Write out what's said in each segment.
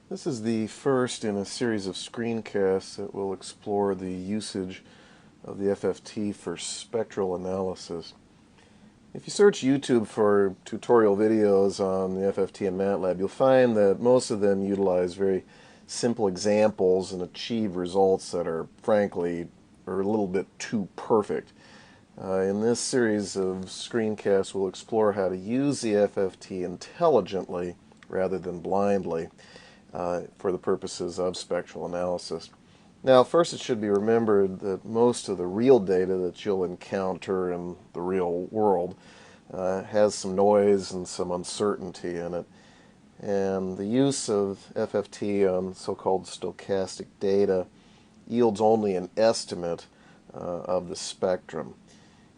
This is the first in a series of screencasts that will explore the usage of the FFT for spectral analysis. If you search YouTube for tutorial videos on the FFT and MATLAB, you'll find that most of them utilize very simple examples and achieve results that are, frankly, a little bit too perfect. In this series of screencasts, we'll explore how to use the FFT intelligently rather than blindly for the purposes of spectral analysis. Now, first it should be remembered that most of the real data that you'll encounter in the real world has some noise and some uncertainty in it. And the use of FFT on so-called stochastic data yields only an estimate of the spectrum.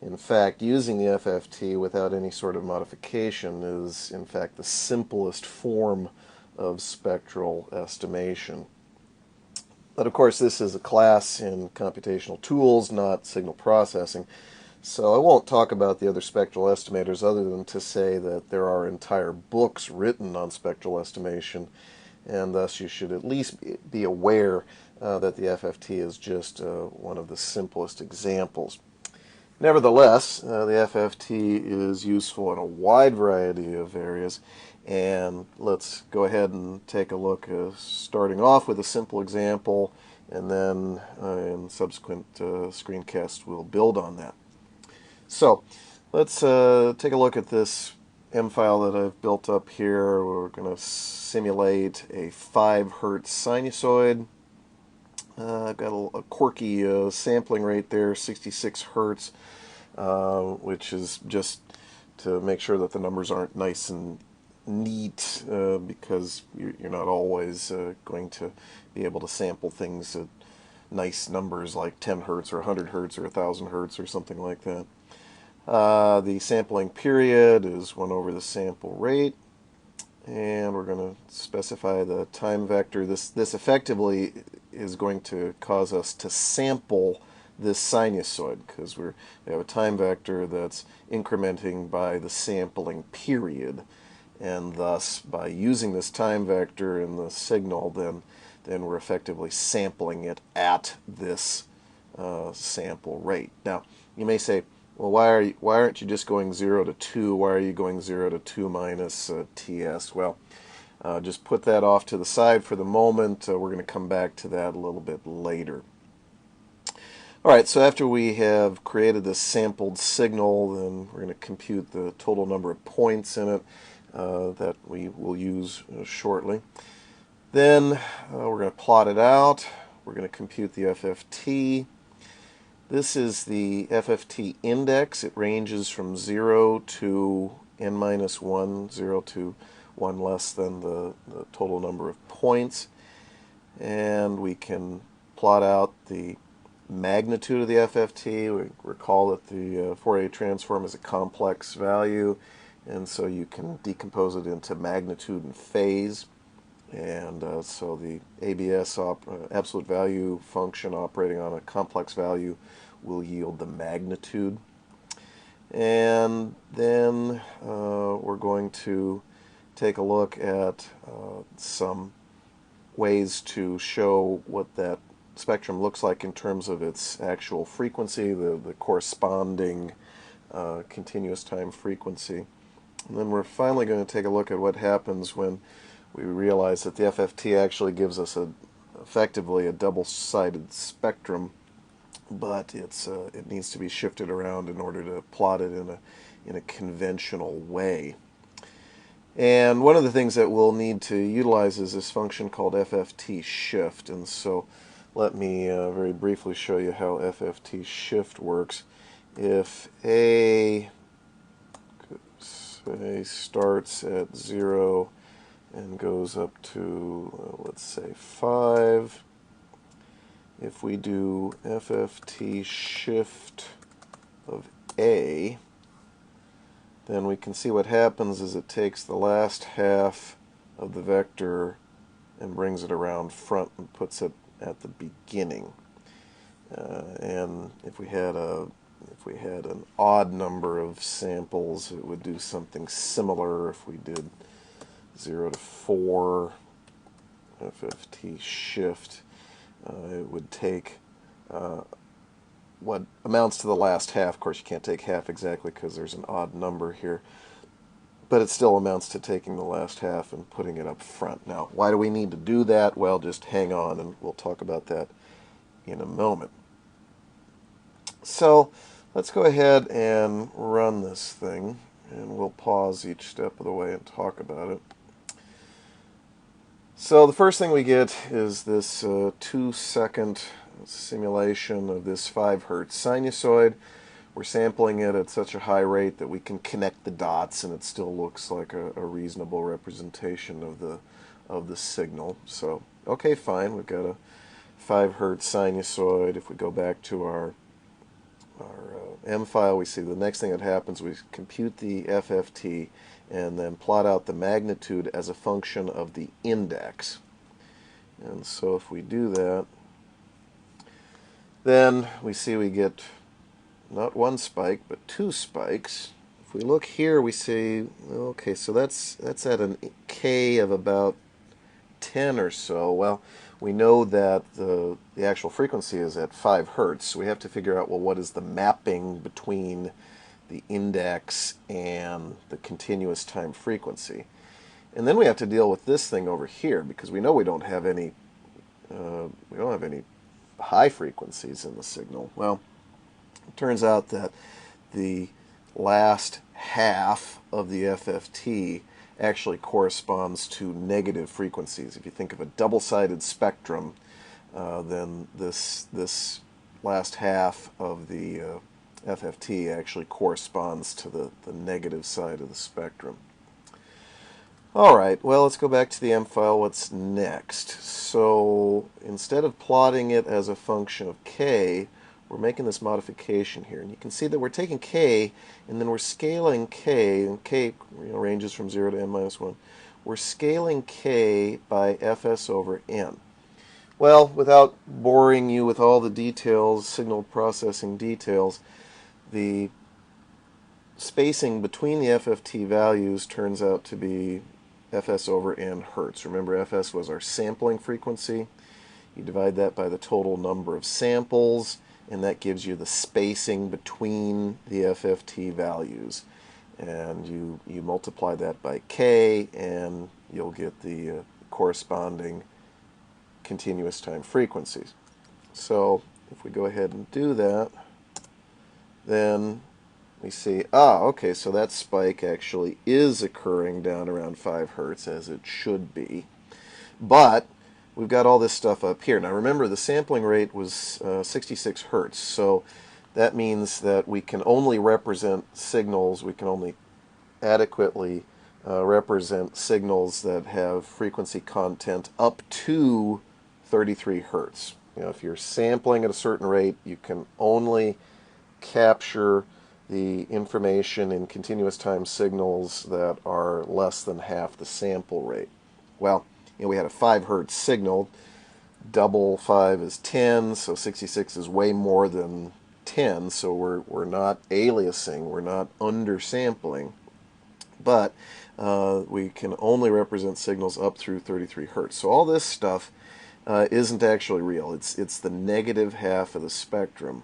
In fact, using the FFT without any sort of modification is, in fact, the simplest form of spectral estimation. But of course, this is a class in computational tools, not signal processing, so I won't talk about the other spectral estimators other than to say that there are entire books written on spectral estimation, and thus you should at least be aware that the FFT is just one of the simplest examples. Nevertheless, the FFT is useful in a wide variety of areas, and let's go ahead and take a look, starting off with a simple example, and then in subsequent screencasts we'll build on that. So let's take a look at this M file that I've built up here. We're going to simulate a 5 Hertz sinusoid. I've got a quirky sampling rate there, 66 Hertz, which is just to make sure that the numbers aren't nice and neat, because you're not always going to be able to sample things at nice numbers like 10 Hertz or 100 Hertz or 1,000 Hertz or something like that. The sampling period is 1 over the sample rate. And we're going to specify the time vector. This effectively is going to cause us to sample this sinusoid because we have a time vector that's incrementing by the sampling period. And thus, by using this time vector in the signal, then we're effectively sampling it at this sample rate. Now, you may say, well, why aren't you just going 0 to 2? Why are you going 0 to 2 minus TS? Well, just put that off to the side for the moment. We're going to come back to that a little bit later. All right, so after we have created this sampled signal, then we're going to compute the total number of points in it that we will use shortly. Then we're going to plot it out. We're going to compute the FFT. This is the FFT index. It ranges from 0 to n minus 1, 0 to 1 less than the total number of points. And we can plot out the magnitude of the FFT. We recall that the Fourier transform is a complex value, and so you can decompose it into magnitude and phase. And so the ABS, absolute value function operating on a complex value, will yield the magnitude. And then we're going to take a look at some ways to show what that spectrum looks like in terms of its actual frequency, the corresponding continuous time frequency. And then we're finally going to take a look at what happens when we realize that the FFT actually gives us effectively a double-sided spectrum, but it needs to be shifted around in order to plot it in a conventional way. And one of the things that we'll need to utilize is this function called FFT shift. And so let me very briefly show you how FFT shift works. If A starts at 0 and goes up to, let's say, 5. If we do FFT shift of A, then we can see what happens is it takes the last half of the vector and brings it around front and puts it at the beginning. And if we had an odd number of samples, it would do something similar. If we did 0 to 4, FFT shift, it would take what amounts to the last half. Of course, you can't take half exactly because there's an odd number here, but it still amounts to taking the last half and putting it up front. Now, why do we need to do that? Well, just hang on, and we'll talk about that in a moment. So let's go ahead and run this thing, and we'll pause each step of the way and talk about it. So the first thing we get is this 2-second simulation of this 5 hertz sinusoid. We're sampling it at such a high rate that we can connect the dots, and it still looks like a reasonable representation of the signal. So, okay, fine. We've got a 5 hertz sinusoid. If we go back to our M file, we see the next thing that happens, we compute the FFT and then plot out the magnitude as a function of the index. And so if we do that, then we see we get not 1 spike, but 2 spikes. If we look here, we see, okay, so that's at an K of about 10 or so. Well, we know that the actual frequency is at 5 hertz, so we have to figure out, well, what is the mapping between the index and the continuous time frequency? And then we have to deal with this thing over here, because we know we don't have any high frequencies in the signal. Well, it turns out that the last half of the FFT actually corresponds to negative frequencies. If you think of a double-sided spectrum, then this last half of the FFT actually corresponds to the negative side of the spectrum. Alright, well, let's go back to the M file. What's next? So instead of plotting it as a function of K, we're making this modification here. And you can see that we're taking K, and then we're scaling K, and K ranges from 0 to n minus 1. We're scaling K by Fs over n. Well, without boring you with all the details, signal processing details, the spacing between the FFT values turns out to be Fs over n hertz. Remember, Fs was our sampling frequency. You divide that by the total number of samples, and that gives you the spacing between the FFT values. And you multiply that by K, and you'll get the corresponding continuous time frequencies. So if we go ahead and do that, then we see, okay, so that spike actually is occurring down around 5 hertz, as it should be. But we've got all this stuff up here. Now remember, the sampling rate was 66 hertz, so that means that we can only represent signals, we can only adequately represent signals that have frequency content up to 33 hertz. You know, if you're sampling at a certain rate, you can only capture the information in continuous time signals that are less than half the sample rate. Well, we had a 5 hertz signal. Double 5 is 10, so 66 is way more than 10, so we're not aliasing, we're not undersampling, but we can only represent signals up through 33 hertz. So all this stuff isn't actually real. It's the negative half of the spectrum.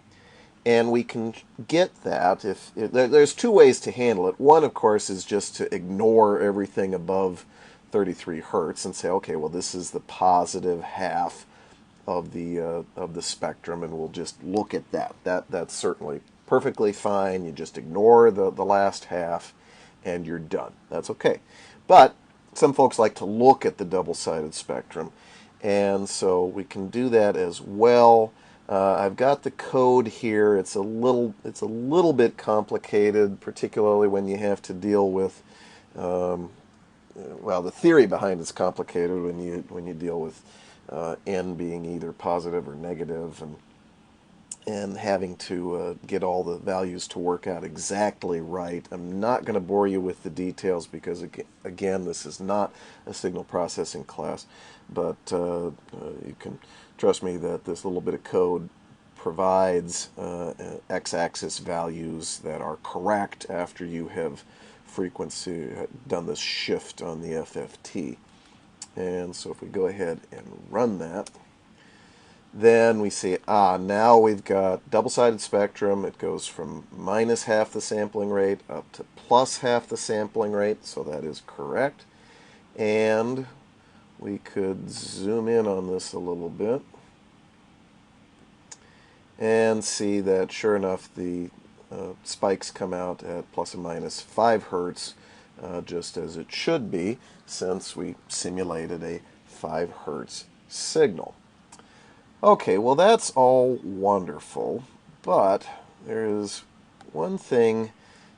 And we can get that there's 2 ways to handle it. One, of course, is just to ignore everything above 33 hertz and say, okay, well, this is the positive half of the spectrum, and we'll just look at that. That's certainly perfectly fine. You just ignore the last half, and you're done. That's okay. But some folks like to look at the double-sided spectrum, and so we can do that as well. I've got the code here. It's a little bit complicated, particularly when you have to deal with well, the theory behind it's complicated when you deal with n being either positive or negative, and having to get all the values to work out exactly right. I'm not going to bore you with the details because, again, this is not a signal processing class, but you can trust me that this little bit of code provides x-axis values that are correct after you have done this shift on the FFT. And so if we go ahead and run that, then we see, now we've got double-sided spectrum. It goes from minus half the sampling rate up to plus half the sampling rate, so that is correct. And we could zoom in on this a little bit and see that sure enough the spikes come out at plus or minus 5 hertz, just as it should be, since we simulated a 5 hertz signal. Okay, well that's all wonderful, but there is one thing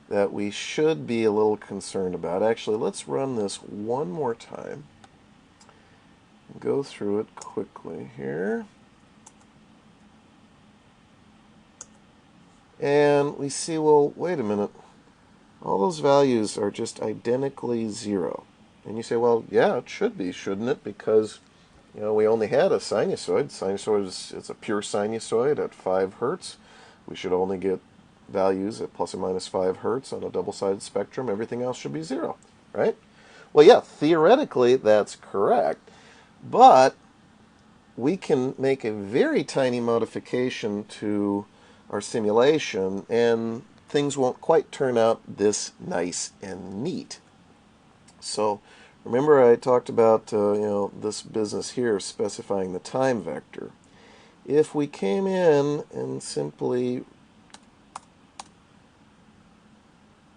that we should be a little concerned about. Actually, let's run this one more time. Go through it quickly here. And we see, well, wait a minute. All those values are just identically 0. And you say, well, yeah, it should be, shouldn't it? Because we only had a sinusoid. Sinusoid is a pure sinusoid at 5 hertz. We should only get values at plus or minus 5 hertz on a double-sided spectrum. Everything else should be 0, right? Well, yeah, theoretically that's correct. But we can make a very tiny modification to our simulation, and things won't quite turn out this nice and neat. So remember I talked about this business here specifying the time vector. If we came in and simply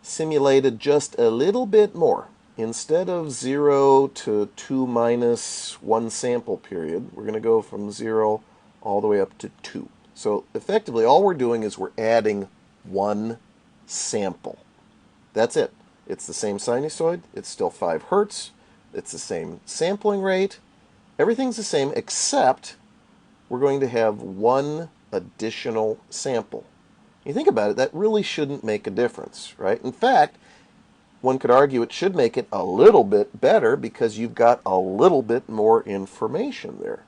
simulated just a little bit more, instead of 0 to 2 minus 1 sample period, we're going to go from 0 all the way up to 2. So effectively all we're doing is we're adding 1 sample. That's it. It's the same sinusoid, it's still 5 hertz, it's the same sampling rate, everything's the same except we're going to have 1 additional sample. You think about it, that really shouldn't make a difference, right? In fact, one could argue it should make it a little bit better because you've got a little bit more information there.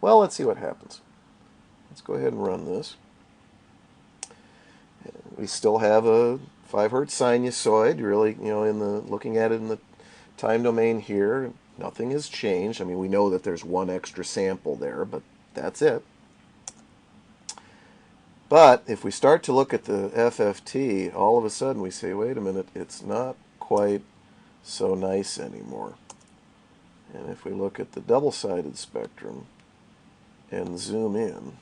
Well, let's see what happens. Let's go ahead and run this. We still have a 5 hertz sinusoid. Really, in the looking at it in the time domain here, nothing has changed. I mean, we know that there's 1 extra sample there, but that's it. But if we start to look at the FFT, all of a sudden we say, wait a minute, it's not quite so nice anymore. And if we look at the double-sided spectrum and zoom in,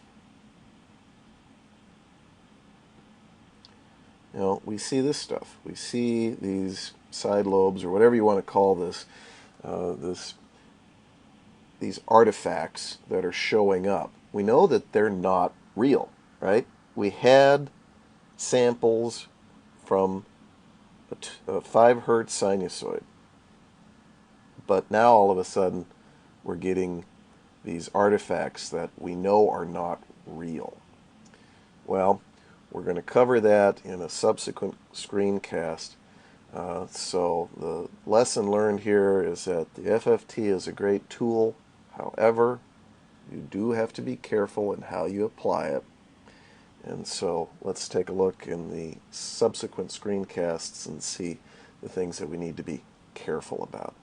we see this stuff. We see these side lobes, or whatever you want to call this, these artifacts that are showing up. We know that they're not real, right? We had samples from a 5 hertz sinusoid, but now all of a sudden we're getting these artifacts that we know are not real. Well, we're going to cover that in a subsequent screencast. So the lesson learned here is that the FFT is a great tool. However, you do have to be careful in how you apply it. And so let's take a look in the subsequent screencasts and see the things that we need to be careful about.